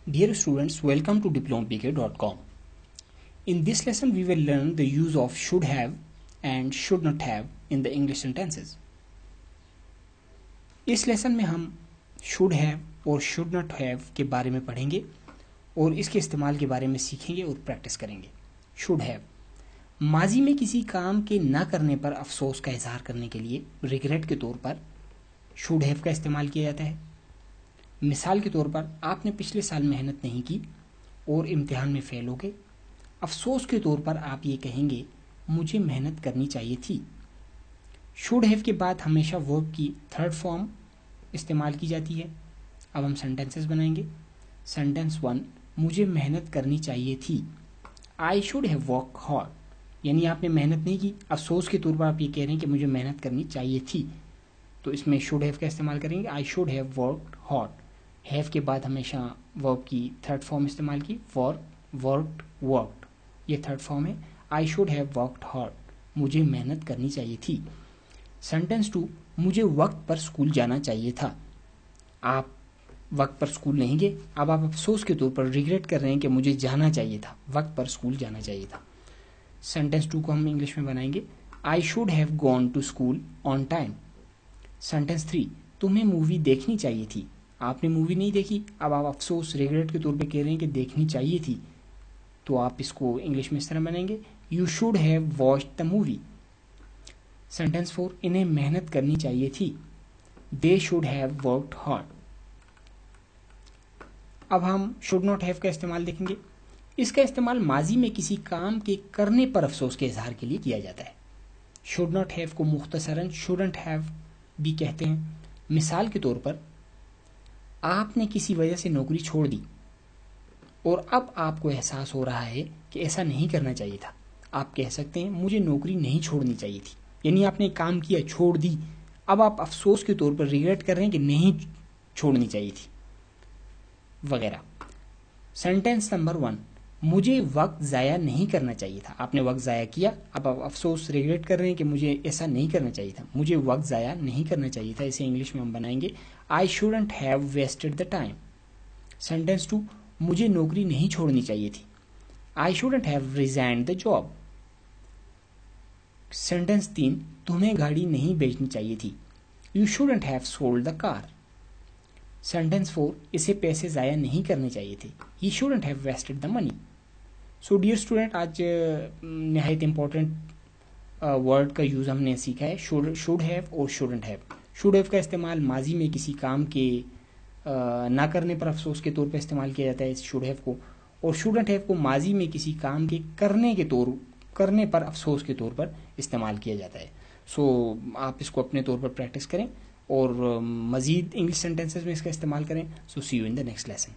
Dear students, welcome to diplomapk.com. In this lesson, we will learn the use of should have and should not have in the English sentences. इस lesson में हम should have और should not have के बारे में पढ़ेंगे और इसके इस्तेमाल के बारे में सीखेंगे और प्रैक्टिस करेंगे. should have माजी में किसी काम के ना करने पर अफसोस का इजहार करने के लिए रिग्रेट के तौर पर should have का इस्तेमाल किया जाता है. मिसाल के तौर पर आपने पिछले साल मेहनत नहीं की और इम्तिहान में फेल हो गए. अफसोस के तौर पर आप ये कहेंगे मुझे मेहनत करनी चाहिए थी. शुड हैव के बाद हमेशा वर्ब की थर्ड फॉर्म इस्तेमाल की जाती है. अब हम सेंटेंसेस बनाएंगे. सेंटेंस 1, मुझे मेहनत करनी चाहिए थी. आई शुड हैव वर्क हार्ड, यानी आपने मेहनत नहीं की, अफसोस के तौर पर आप ये कह रहे हैं कि मुझे मेहनत करनी चाहिए थी, तो इसमें शुड हैव का इस्तेमाल करेंगे. आई should have worked hard. Have के बाद हमेशा वर्ब की थर्ड फॉर्म इस्तेमाल की. वर्कड, वर्कड, ये थर्ड फॉर्म है. आई शुड हैव वर्कड हार्ड, मुझे मेहनत करनी चाहिए थी. सेंटेंस 2, मुझे वक्त पर स्कूल जाना चाहिए था. आप वक्त पर स्कूल नहीं गए, अब आप अफसोस के तौर पर रिग्रेट कर रहे हैं कि मुझे जाना चाहिए था, वक्त पर स्कूल जाना चाहिए था. सेंटेंस 2 को हम इंग्लिश में बनाएंगे. I should have gone to school on time. Sentence 3, तुम्हें मूवी देखनी चाहिए थी. आपने मूवी नहीं देखी, अब आप अफसोस रिग्रेट के तौर पे कह रहे हैं कि देखनी चाहिए थी, तो आप इसको इंग्लिश में इस तरह बनाएंगे. You should have watched the movie. Sentence 4, इन्हें मेहनत करनी चाहिए थी. They should have worked hard. अब हम शुड नॉट हैव का इस्तेमाल देखेंगे. इसका इस्तेमाल माजी में किसी काम के करने पर अफसोस के इजहार के लिए किया जाता है. शुड नॉट हैव को मुख्तसरन शुडंट हैव भी कहते हैं. मिसाल के तौर पर आपने किसी वजह से नौकरी छोड़ दी और अब आपको एहसास हो रहा है कि ऐसा नहीं करना चाहिए था. आप कह सकते हैं मुझे नौकरी नहीं छोड़नी चाहिए थी, यानी आपने काम किया, छोड़ दी, अब आप अफसोस के तौर पर रिग्रेट कर रहे हैं कि नहीं छोड़नी चाहिए थी, वगैरह. सेंटेंस नंबर 1, मुझे वक्त ज़ाया नहीं करना चाहिए था. आपने वक्त ज़ाया किया, अब आप अफसोस रिग्रेट कर रहे हैं कि मुझे ऐसा नहीं करना चाहिए था, मुझे वक्त ज़ाया नहीं करना चाहिए था. इसे इंग्लिश में हम बनाएंगे I shouldn't have wasted the time. Sentence 2, मुझे नौकरी नहीं छोड़नी चाहिए थी. I shouldn't have resigned the job. Sentence 3, तुम्हें गाड़ी नहीं बेचनी चाहिए थी. You shouldn't have sold the car. Sentence 4, इसे पैसे ज़ाया नहीं करने चाहिए थे. He shouldn't have wasted the money. So dear student, आज नहायत इम्पोर्टेंट वर्ड का यूज़ हमने सीखा है, शुड हैव और शुडंट हैव. शुड हैव का इस्तेमाल माजी में किसी काम के ना करने पर अफसोस के तौर पर इस्तेमाल किया जाता है इस शुड हैव को, और शुडंट हैव को माजी में किसी काम के करने पर अफसोस के तौर पर इस्तेमाल किया जाता है. सो आप इसको अपने तौर पर प्रैक्टिस करें और मज़ीद इंग्लिश सेंटेंसेस में इसका इस्तेमाल करें. So see you in the next lesson.